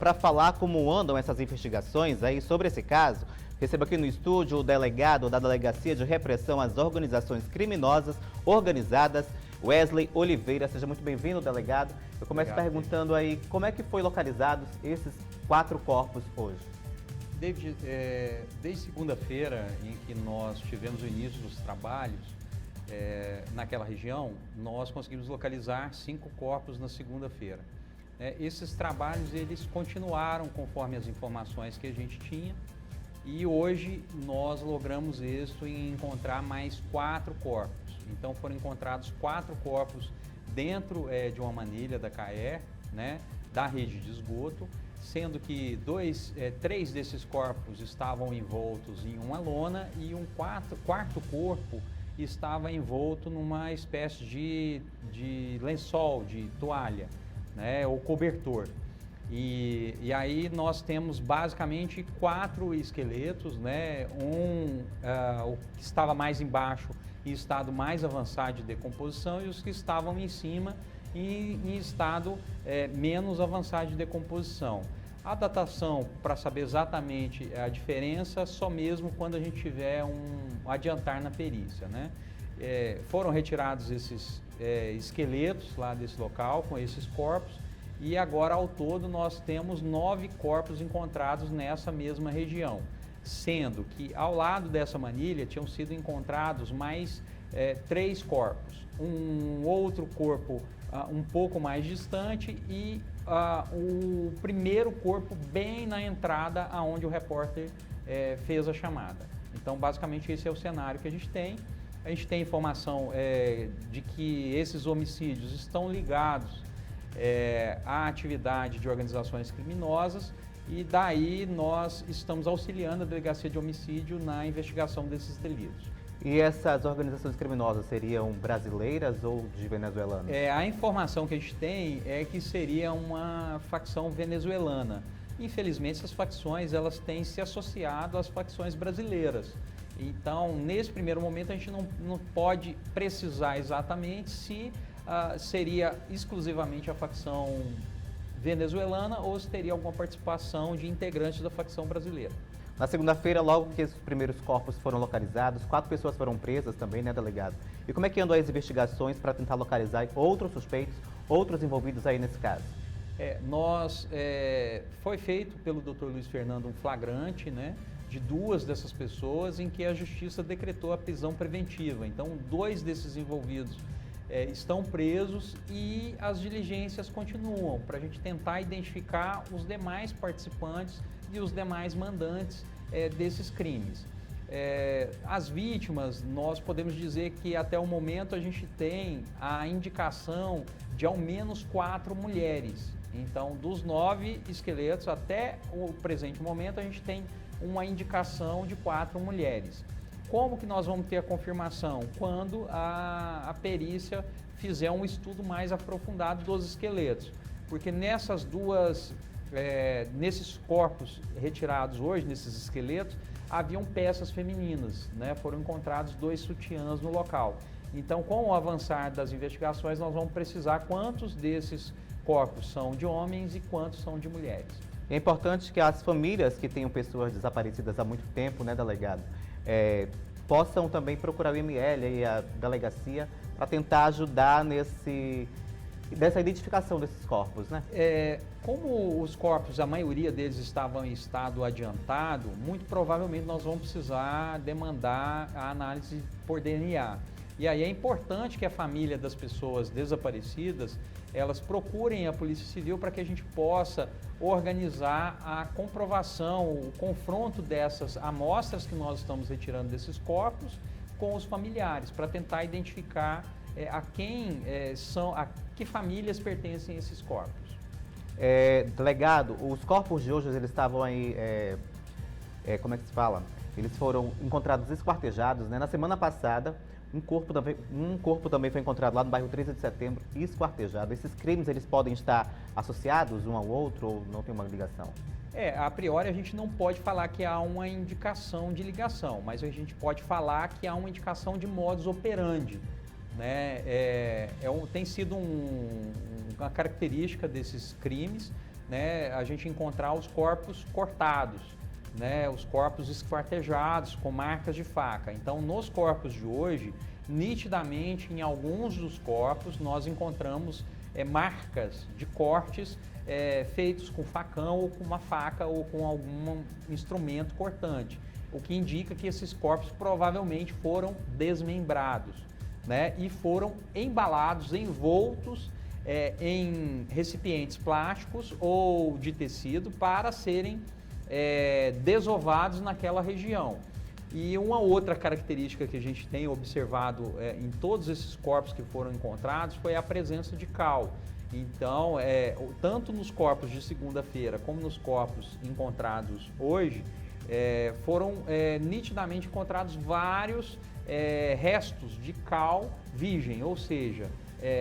Para falar como andam essas investigações aí sobre esse caso, recebo aqui no estúdio o delegado da Delegacia de Repressão às Organizações Criminosas Organizadas, Wesley Oliveira. Seja muito bem-vindo, delegado. Eu começo perguntando aí como é que foi localizados esses 4 corpos hoje. David, desde segunda-feira, em que nós tivemos o início dos trabalhos naquela região, nós conseguimos localizar 5 corpos na segunda-feira. Esses trabalhos eles continuaram conforme as informações que a gente tinha e hoje nós logramos êxito em encontrar mais 4 corpos. Então foram encontrados 4 corpos dentro de uma manilha da CAER, da rede de esgoto, sendo que 3 desses corpos estavam envoltos em uma lona e um quarto corpo estava envolto numa espécie de lençol, de toalha, ou cobertor. E aí nós temos basicamente 4 esqueletos, o que estava mais embaixo em estado mais avançado de decomposição e os que estavam em cima em estado menos avançado de decomposição. A datação, para saber exatamente a diferença, só mesmo quando a gente tiver um adiantar na perícia. Foram retirados esses esqueletos lá desse local, com esses corpos, e agora ao todo nós temos 9 corpos encontrados nessa mesma região, sendo que ao lado dessa manilha tinham sido encontrados mais 3 corpos, um outro corpo um pouco mais distante e o primeiro corpo bem na entrada aonde o repórter fez a chamada. Então basicamente esse é o cenário que a gente tem. A gente tem informação de que esses homicídios estão ligados à atividade de organizações criminosas e daí nós estamos auxiliando a Delegacia de Homicídio na investigação desses delitos. E essas organizações criminosas seriam brasileiras ou de venezuelanos? A informação que a gente tem é que seria uma facção venezuelana. Infelizmente essas facções elas têm se associado às facções brasileiras. Então, nesse primeiro momento, a gente não pode precisar exatamente se seria exclusivamente a facção venezuelana ou se teria alguma participação de integrantes da facção brasileira. Na segunda-feira, logo que esses primeiros corpos foram localizados, 4 pessoas foram presas também, delegado? E como é que andam as investigações para tentar localizar outros suspeitos, outros envolvidos aí nesse caso? Foi feito pelo Dr. Luiz Fernando um flagrante, de 2 dessas pessoas em que a Justiça decretou a prisão preventiva. Então, 2 desses envolvidos estão presos e as diligências continuam para a gente tentar identificar os demais participantes e os demais mandantes desses crimes. As vítimas, nós podemos dizer que até o momento a gente tem a indicação de ao menos 4 mulheres. Então, dos 9 esqueletos até o presente momento, a gente tem uma indicação de 4 mulheres. Como que nós vamos ter a confirmação? Quando a perícia fizer um estudo mais aprofundado dos esqueletos. Porque nesses corpos retirados hoje, nesses esqueletos, haviam peças femininas, Foram encontrados 2 sutiãs no local. Então, com o avançar das investigações, nós vamos precisar quantos desses corpos são de homens e quantos são de mulheres. É importante que as famílias que tenham pessoas desaparecidas há muito tempo, delegado, possam também procurar o IML e a delegacia para tentar ajudar nessa identificação desses corpos, Como os corpos, a maioria deles estavam em estado adiantado, muito provavelmente nós vamos precisar demandar a análise por DNA. E aí é importante que a família das pessoas desaparecidas, elas procurem a Polícia Civil para que a gente possa organizar a comprovação, o confronto dessas amostras que nós estamos retirando desses corpos com os familiares, para tentar identificar a que famílias pertencem esses corpos. Delegado, os corpos de hoje, eles estavam aí, como é que se fala? Eles foram encontrados esquartejados, Na semana passada, um corpo também foi encontrado lá no bairro 13 de Setembro, esquartejado. Esses crimes, eles podem estar associados um ao outro ou não tem uma ligação? A priori a gente não pode falar que há uma indicação de ligação, mas a gente pode falar que há uma indicação de modus operandi. Tem sido uma característica desses crimes né, a gente encontrar os corpos cortados, né, os corpos esquartejados com marcas de faca. Então, nos corpos de hoje, nitidamente, em alguns dos corpos, nós encontramos marcas de cortes feitos com facão ou com uma faca ou com algum instrumento cortante, o que indica que esses corpos provavelmente foram desmembrados, né, e foram embalados, envoltos em recipientes plásticos ou de tecido para serem desovados naquela região. E uma outra característica que a gente tem observado em todos esses corpos que foram encontrados foi a presença de cal. Então, tanto nos corpos de segunda-feira como nos corpos encontrados hoje, foram nitidamente encontrados vários restos de cal virgem, ou seja,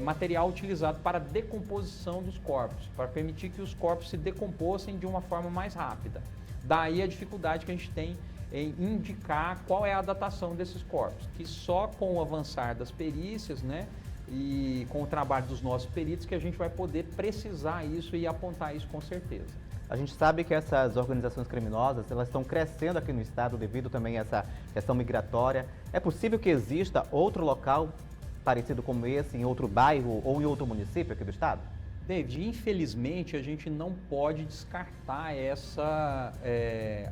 material utilizado para decomposição dos corpos, para permitir que os corpos se decompossem de uma forma mais rápida. Daí a dificuldade que a gente tem em indicar qual é a datação desses corpos, que só com o avançar das perícias, né, e com o trabalho dos nossos peritos que a gente vai poder precisar isso e apontar isso com certeza. A gente sabe que essas organizações criminosas, elas estão crescendo aqui no estado devido também a essa questão migratória. É possível que exista outro local parecido como esse em outro bairro ou em outro município aqui do estado? David, infelizmente a gente não pode descartar essa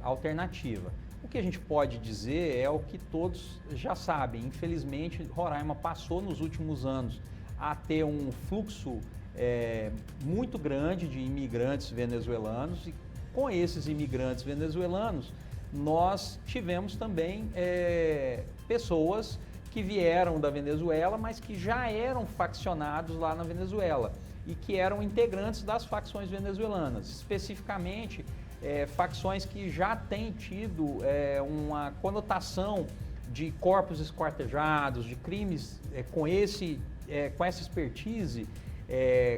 alternativa. O que a gente pode dizer é o que todos já sabem. Infelizmente, Roraima passou nos últimos anos a ter um fluxo muito grande de imigrantes venezuelanos, e com esses imigrantes venezuelanos nós tivemos também pessoas que vieram da Venezuela, mas que já eram faccionados lá na Venezuela e que eram integrantes das facções venezuelanas, especificamente facções que já têm tido uma conotação de corpos esquartejados, de crimes com essa expertise,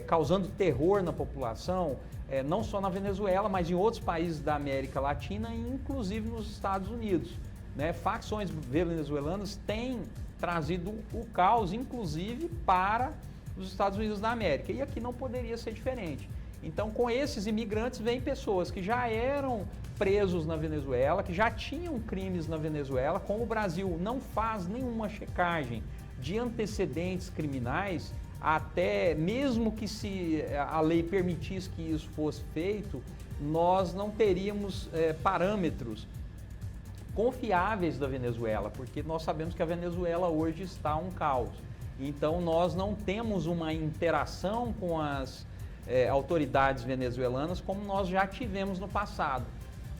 causando terror na população, não só na Venezuela, mas em outros países da América Latina e inclusive nos Estados Unidos, né? Facções venezuelanas têm trazido o caos, inclusive, para os Estados Unidos da América, e aqui não poderia ser diferente. Então, com esses imigrantes, vêm pessoas que já eram presos na Venezuela, que já tinham crimes na Venezuela. Como o Brasil não faz nenhuma checagem de antecedentes criminais, até mesmo que se a lei permitisse que isso fosse feito, nós não teríamos parâmetros confiáveis da Venezuela, porque nós sabemos que a Venezuela hoje está um caos. Então, nós não temos uma interação com as autoridades venezuelanas como nós já tivemos no passado,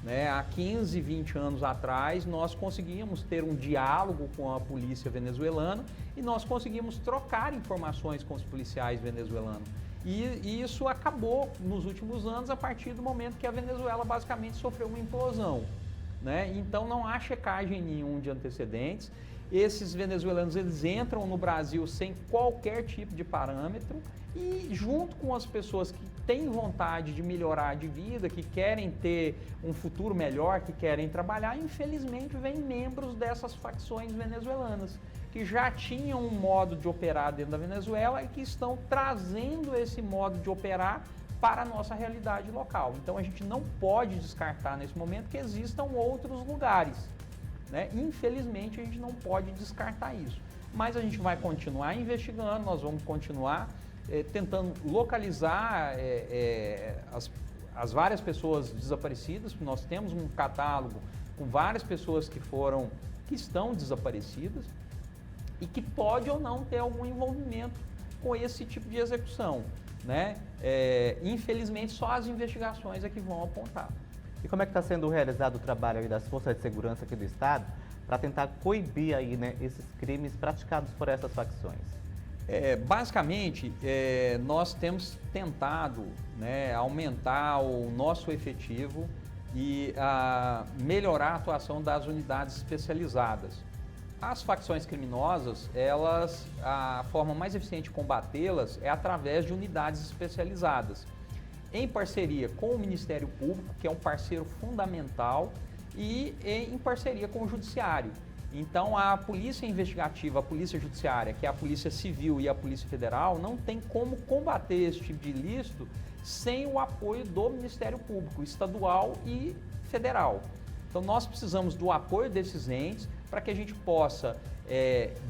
né? Há 15, 20 anos atrás, nós conseguíamos ter um diálogo com a polícia venezuelana e nós conseguimos trocar informações com os policiais venezuelanos. E isso acabou nos últimos anos a partir do momento que a Venezuela basicamente sofreu uma implosão, né? Então, não há checagem nenhum de antecedentes. Esses venezuelanos, eles entram no Brasil sem qualquer tipo de parâmetro e, junto com as pessoas que têm vontade de melhorar de vida, que querem ter um futuro melhor, que querem trabalhar, infelizmente vêm membros dessas facções venezuelanas que já tinham um modo de operar dentro da Venezuela e que estão trazendo esse modo de operar para a nossa realidade local. Então, a gente não pode descartar nesse momento que existam outros lugares, né? Infelizmente, a gente não pode descartar isso, mas a gente vai continuar investigando, nós vamos continuar tentando localizar as várias pessoas desaparecidas. Nós temos um catálogo com várias pessoas que estão desaparecidas e que pode ou não ter algum envolvimento com esse tipo de execução, né? Infelizmente, só as investigações é que vão apontar. E como é que está sendo realizado o trabalho aí das forças de segurança aqui do estado para tentar coibir aí, né, esses crimes praticados por essas facções? Basicamente, nós temos tentado, né, aumentar o nosso efetivo e melhorar a atuação das unidades especializadas. As facções criminosas, a forma mais eficiente de combatê-las é através de unidades especializadas, em parceria com o Ministério Público, que é um parceiro fundamental, e em parceria com o Judiciário. Então, a polícia investigativa, a polícia judiciária, que é a polícia civil e a polícia federal, não tem como combater esse tipo de ilícito sem o apoio do Ministério Público, estadual e federal. Então, nós precisamos do apoio desses entes para que a gente possa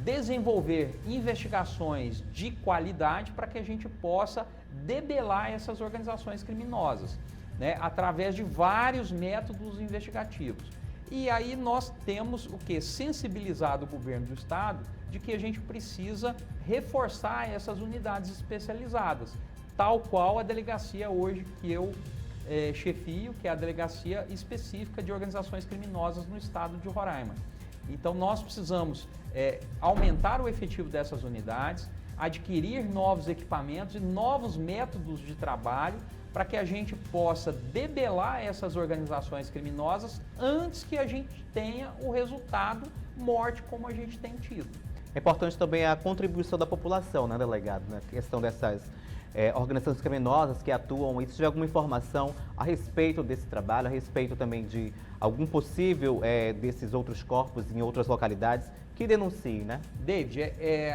desenvolver investigações de qualidade para que a gente possa debelar essas organizações criminosas, né, através de vários métodos investigativos. E aí nós temos o que? Sensibilizado o governo do estado de que a gente precisa reforçar essas unidades especializadas, tal qual a delegacia hoje que eu chefio, que é a delegacia específica de organizações criminosas no estado de Roraima. Então nós precisamos aumentar o efetivo dessas unidades, adquirir novos equipamentos e novos métodos de trabalho para que a gente possa debelar essas organizações criminosas antes que a gente tenha o resultado morte como a gente tem tido. É importante também a contribuição da população, né, delegado, na questão dessas organizações criminosas que atuam. E se tiver alguma informação a respeito desse trabalho, a respeito também de algum possível desses outros corpos em outras localidades, que denuncie, né? David,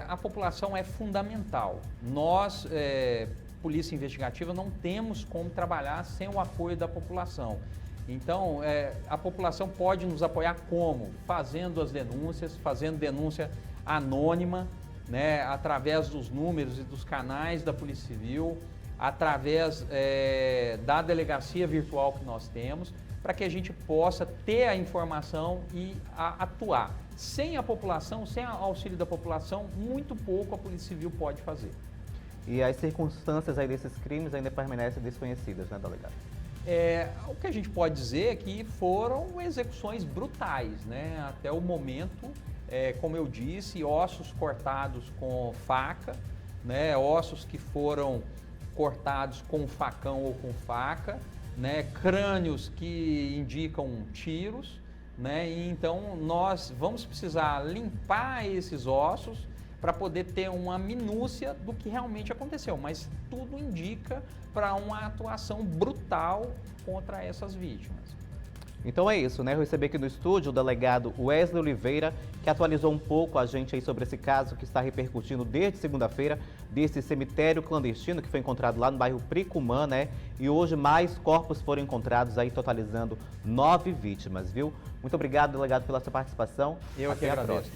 a população é fundamental. Nós, Polícia Investigativa, não temos como trabalhar sem o apoio da população. Então, a população pode nos apoiar como? Fazendo as denúncias, fazendo denúncia anônima, né, através dos números e dos canais da Polícia Civil, através da delegacia virtual que nós temos, para que a gente possa ter a informação e atuar. Sem a população, sem o auxílio da população, muito pouco a Polícia Civil pode fazer. E as circunstâncias aí desses crimes ainda permanecem desconhecidas, né, delegado? O que a gente pode dizer é que foram execuções brutais, né? Até o momento, como eu disse, ossos cortados com faca, né? Ossos que foram cortados com facão ou com faca, né? Crânios que indicam tiros, né? E então nós vamos precisar limpar esses ossos para poder ter uma minúcia do que realmente aconteceu, mas tudo indica para uma atuação brutal contra essas vítimas. Então é isso, né? Eu recebi aqui no estúdio o delegado Wesley Oliveira, que atualizou um pouco a gente aí sobre esse caso que está repercutindo desde segunda-feira, desse cemitério clandestino que foi encontrado lá no bairro Pricumã, né? E hoje mais corpos foram encontrados aí, totalizando 9 vítimas, viu? Muito obrigado, delegado, pela sua participação. Eu que agradeço.